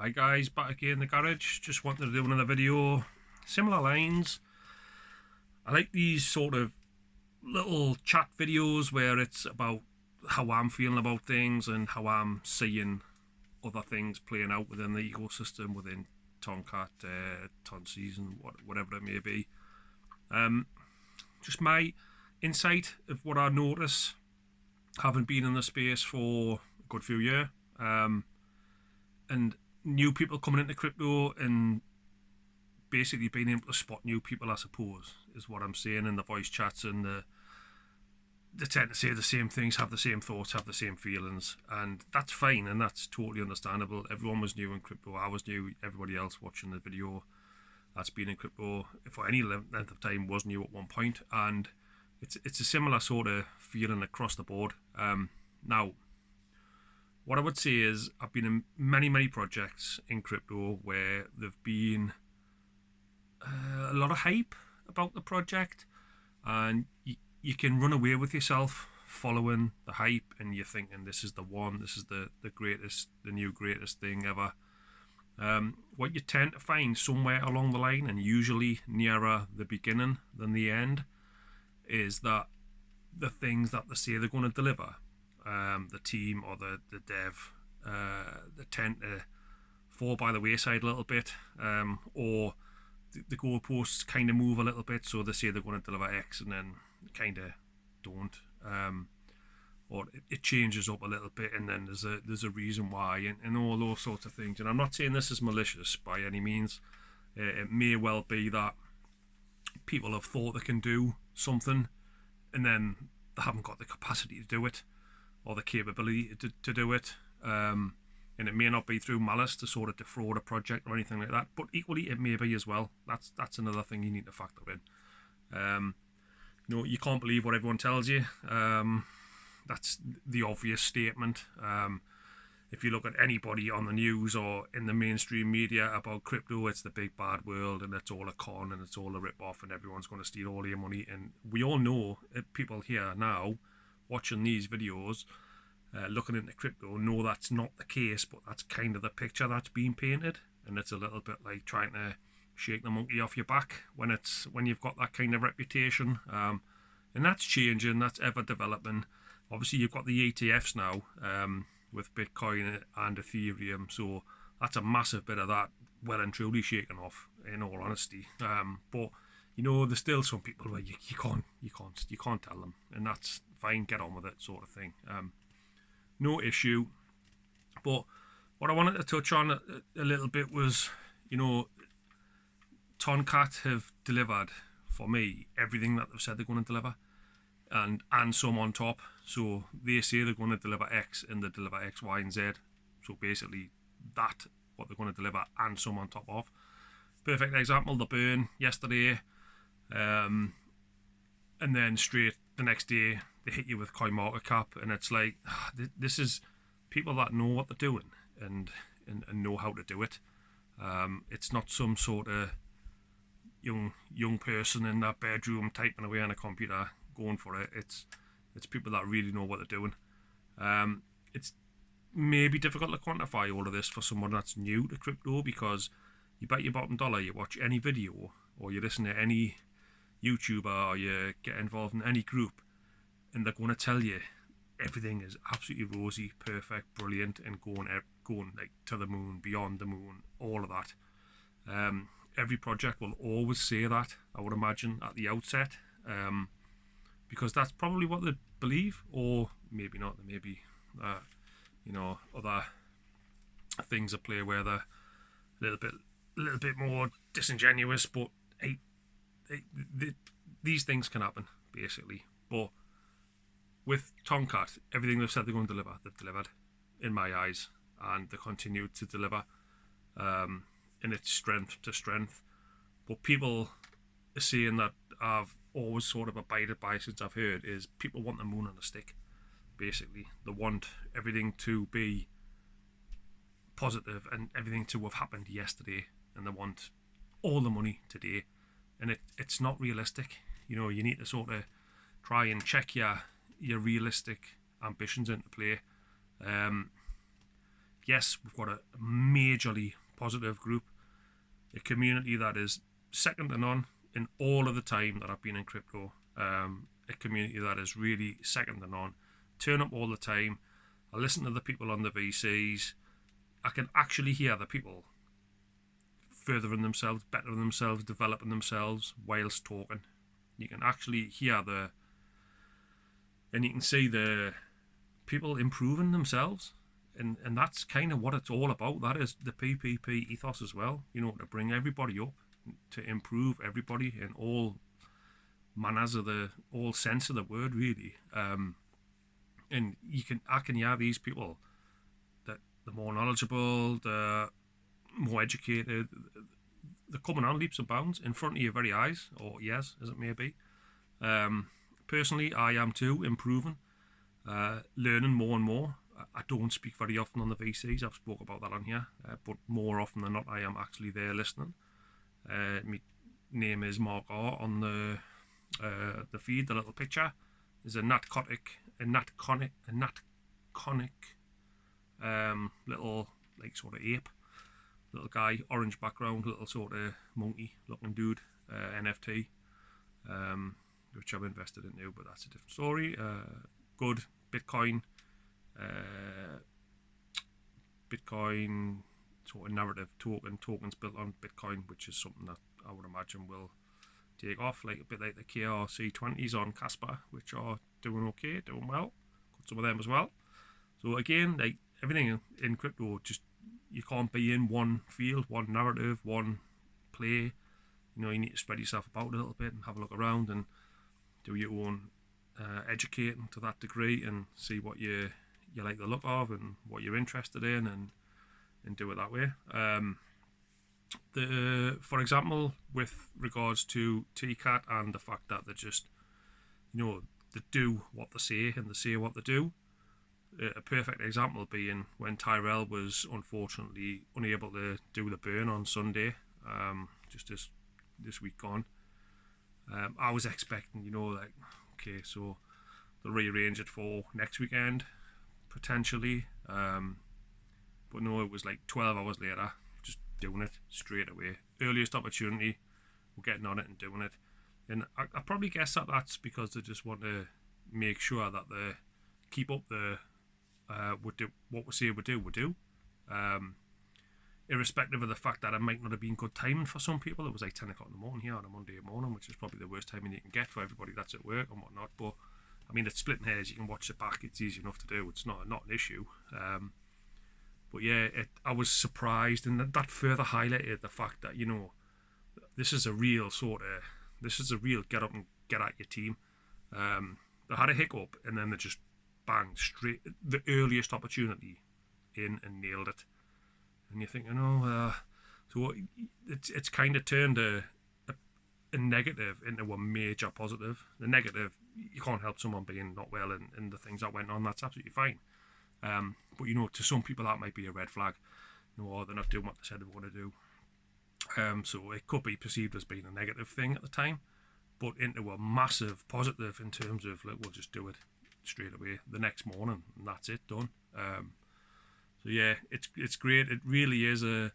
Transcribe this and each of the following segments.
Hi guys, back again in the garage. Just wanted to do another video, similar lines. I like these sort of little chat videos where it's about how I'm feeling about things and how I'm seeing other things playing out within the ecosystem, within Tomcat, Ton Season, whatever it may be. Just my insight of what I notice, having been in the space for a good few years, and new people coming into crypto and basically being able to spot new people, I suppose, is what I'm saying in the voice chats, and they tend to say the same things, have the same thoughts, have the same feelings, and that's fine and that's totally understandable. Everyone was new in crypto. I was new. Everybody else watching the video that's been in crypto for any length of time was new at one point, and it's a similar sort of feeling across the board. Now, what I would say is I've been in many projects in crypto where there've been a lot of hype about the project, and you can run away with yourself following the hype, and you're thinking this is the one, this is the greatest, the new greatest thing ever. What you tend to find somewhere along the line, and usually nearer the beginning than the end, is that the things that they say they're going to deliver, the team or the dev, they tend to fall by the wayside a little bit, or the goalposts kind of move a little bit. So they say they're going to deliver X and then kind of don't, or it changes up a little bit, and then there's a reason why, and all those sorts of things. And I'm not saying this is malicious by any means. It may well be that people have thought they can do something and then they haven't got the capacity to do it or the capability to do it, and it may not be through malice to sort of defraud a project or anything like that, but equally it may be as well. That's another thing you need to factor in. You can't believe what everyone tells you. That's the obvious statement. If you look at anybody on the news or in the mainstream media about crypto, it's the big bad world and it's all a con and it's all a rip-off and everyone's going to steal all your money. And we all know, people here now watching these videos, looking into crypto, know that's not the case, but that's kind of the picture that's being painted. And it's a little bit like trying to shake the monkey off your back when you've got that kind of reputation. And that's changing, that's ever developing. Obviously you've got the ETFs now, with Bitcoin and Ethereum, so that's a massive bit of that well and truly shaken off, in all honesty. But there's still some people where you can't tell them, and that's fine, get on with it, sort of thing. No issue. But what I wanted to touch on a little bit was, Tomcat have delivered for me everything that they've said they're going to deliver, and some on top. So they say they're going to deliver X and they deliver X, Y, and Z. So basically that what they're going to deliver and some on top of. Perfect example, the burn yesterday, and then straight the next day they hit you with CoinMarketCap, and it's like, this is people that know what they're doing and know how to do it. It's not some sort of young person in that bedroom typing away on a computer going for it. It's people that really know what they're doing. It's maybe difficult to quantify all of this for someone that's new to crypto, because you bet your bottom dollar you watch any video or you listen to any YouTuber or you get involved in any group, and they're going to tell you everything is absolutely rosy, perfect, brilliant, and going like to the moon, beyond the moon, all of that. Every project will always say that, I would imagine, at the outset, because that's probably what they believe, or maybe not. There may be, other things at play where they're a little bit more disingenuous. But these things can happen, basically. But with Tomcat, everything they've said they're going to deliver, they've delivered, in my eyes, and they continue to deliver, in its strength to strength. But people are saying that I've always sort of abided by since I've heard is people want the moon on a stick. Basically, they want everything to be positive and everything to have happened yesterday, and they want all the money today, and it's not realistic. You need to sort of try and check your realistic ambitions into play. yes, we've got a majorly positive group, a community that is second to none in all of the time that I've been in crypto. A community that is really second to none. Turn up all the time. I listen to the people on the VCs. I can actually hear the people furthering themselves, bettering themselves, developing themselves whilst talking. You can actually hear and you can see the people improving themselves. And that's kind of what it's all about. That is the PPP ethos as well, to bring everybody up, to improve everybody in all manners of all sense of the word, really. And I can hear these people that the more knowledgeable, the more educated, they're coming on leaps and bounds in front of your very eyes, or ears, as it may be. Personally, I am too, improving, learning more and more. I don't speak very often on the VCs. I've spoke about that on here, but more often than not, I am actually there listening. My name is Mark R on the feed. The little picture is a natconic little like sort of ape, little guy, orange background, little sort of monkey looking dude, NFT, which I'm invested into, but that's a different story. Good Bitcoin sort of narrative tokens built on Bitcoin, which is something that I would imagine will take off, like a bit like the KRC20s on Casper, which are doing okay, doing well. Got some of them as well. So again, like everything in crypto, just you can't be in one field, one narrative, one play. You need to spread yourself about a little bit and have a look around and do your own educating to that degree and see what you like the look of and what you're interested in and do it that way. For example, with regards to TCAT and the fact that they just, they do what they say and they say what they do. A perfect example being when Tyrell was unfortunately unable to do the burn on Sunday, just this week gone. I was expecting, okay, so they'll rearrange it for next weekend, potentially. But no, it was like 12 hours later, just doing it straight away. Earliest opportunity, we're getting on it and doing it. And I probably guess that that's because they just want to make sure that they keep up the what we say we do. Irrespective of the fact that it might not have been good timing for some people. It was like 10 o'clock in the morning here on a Monday morning, which is probably the worst timing you can get for everybody that's at work and whatnot. But I mean, it's splitting hairs. You can watch it back. It's easy enough to do. It's not an issue. But yeah, I was surprised, and that further highlighted the fact that this is a real get up and get at your team. They had a hiccup, and then they just banged straight the earliest opportunity in and nailed it. And you're thinking, so it's kind of turned a negative into a major positive. The negative, you can't help someone being not well and the things that went on. That's absolutely fine. But to some people that might be a red flag. Or they're not doing what they said they were going to do. So it could be perceived as being a negative thing at the time, but into a massive positive in terms of we'll just do it straight away the next morning and that's it, done. So yeah, it's great. It really is a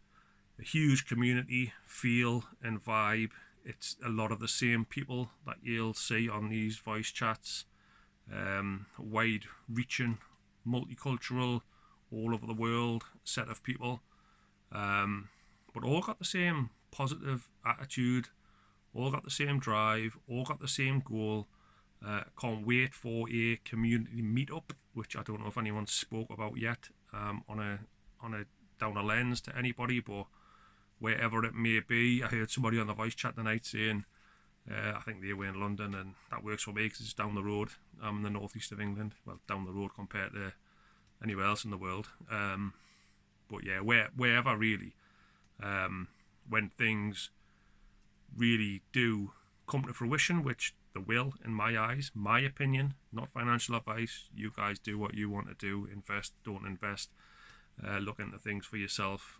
huge community feel and vibe. It's a lot of the same people that you'll see on these voice chats. Wide-reaching, multicultural, all over the world set of people. But all got the same positive attitude, all got the same drive, all got the same goal. Can't wait for a community meetup, which I don't know if anyone spoke about yet, on a down a lens to anybody, but wherever it may be. I heard somebody on the voice chat tonight saying, I think they were in London, and that works for me because it's down the road. I'm in the northeast of England, well, down the road compared to anywhere else in the world. But yeah, wherever really, when things really do come to fruition, which they will, in my eyes, my opinion, not financial advice. You guys do what you want to do. Invest, don't invest. Look into things for yourself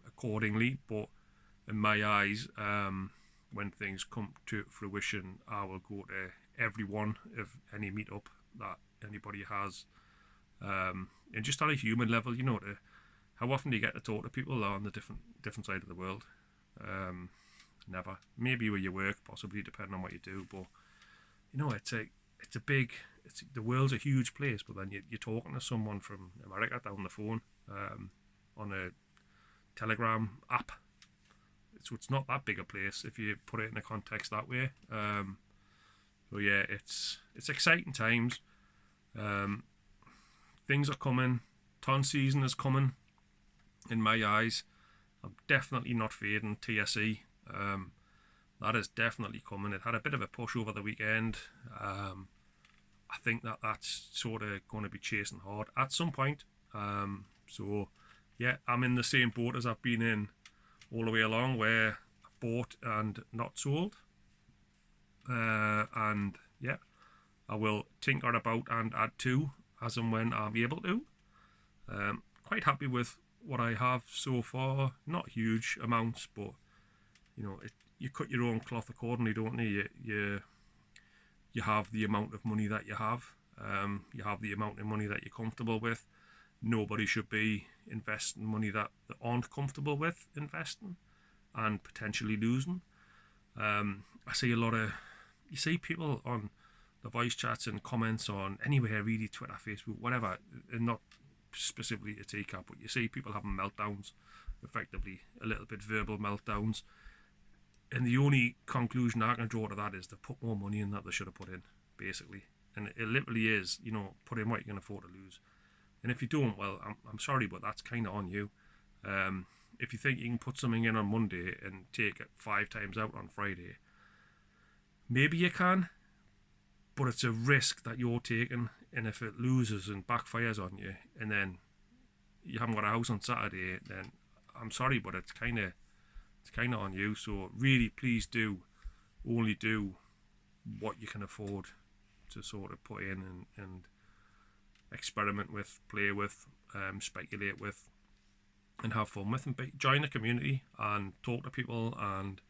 accordingly. But in my eyes, when things come to fruition, I will go to every one of any meetup that anybody has, and just on a human level, to How often do you get to talk to people on the different side of the world? Never. Maybe where you work, possibly, depending on what you do. But the world's a huge place. But then you're talking to someone from America down the phone, on a Telegram app. So it's not that big a place if you put it in a context that way. So yeah, it's exciting times. Things are coming. Ton season is coming. In my eyes, I'm definitely not fading TSE. That is definitely coming. It had a bit of a push over the weekend. I think that's sort of going to be chasing hard at some point. So yeah, I'm in the same boat as I've been in all the way along, where I've bought and not sold. And yeah, I will tinker about and add to as and when I'm able to. Quite happy with what I have so far. Not huge amounts, but you cut your own cloth accordingly, don't you? You have the amount of money that you have. You have the amount of money that you're comfortable with. Nobody should be investing money that they aren't comfortable with investing and potentially losing. I see you see people on the voice chats and comments on anywhere really, Twitter, Facebook, whatever, and not specifically a TCAT, but you see people having meltdowns, effectively a little bit verbal meltdowns, and the only conclusion I can draw to that is they've put more money in that they should have put in, basically. And it literally is, put in what you can afford to lose. And if you don't, well, I'm sorry, but that's kind of on you. If you think you can put something in on Monday and take it 5 times out on Friday, maybe you can, but it's a risk that you're taking. And if it loses and backfires on you, and then you haven't got a house on Saturday, then I'm sorry, but it's kind of on you. So really, please only do what you can afford to sort of put in and experiment with, play with, speculate with, and have fun with, and join the community and talk to people and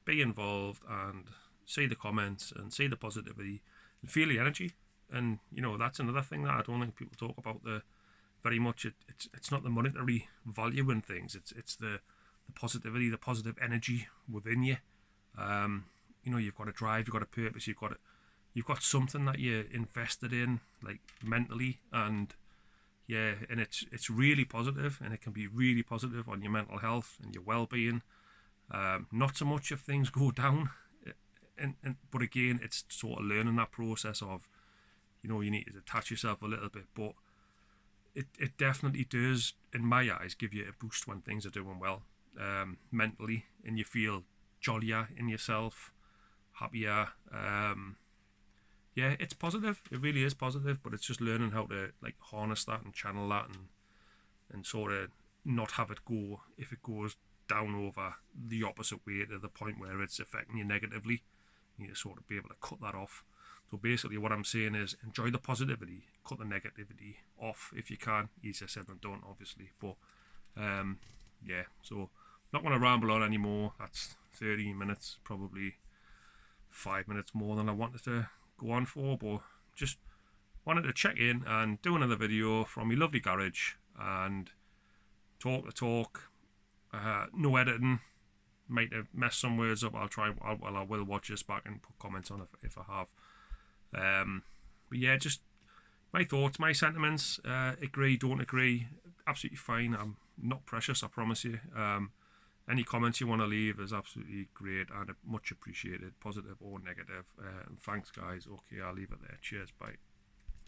be involved and see the comments and see the positivity and feel the energy. And that's another thing that I don't think people talk about very much. It's not the monetary value in things. It's the positivity, the positive energy within you. You've got a drive, you've got a purpose, you've got something that you're invested in, like mentally, and yeah, and it's really positive, and it can be really positive on your mental health and your well-being. Not so much if things go down, but again, it's sort of learning that process of, you need to detach yourself a little bit, but it definitely does, in my eyes, give you a boost when things are doing well, mentally, and you feel jollier in yourself, happier. Yeah, it's positive. It really is positive, but it's just learning how to harness that and channel that and sort of not have it go, if it goes down over the opposite way to the point where it's affecting you negatively. You need to sort of be able to cut that off. So basically what I'm saying is enjoy the positivity, cut the negativity off if you can. Easier said than done, obviously. But yeah, so not going to ramble on anymore. That's 30 minutes, probably 5 minutes more than I wanted to go on for, but just wanted to check in and do another video from my lovely garage and talk the talk. No editing. Might have messed some words up. I will watch this back and put comments on if I have. But yeah, just my thoughts, my sentiments. Agree, don't agree, absolutely fine. I'm not precious, I promise you. Any comments you want to leave is absolutely great and much appreciated, positive or negative. And thanks, guys. Okay, I'll leave it there. Cheers, bye.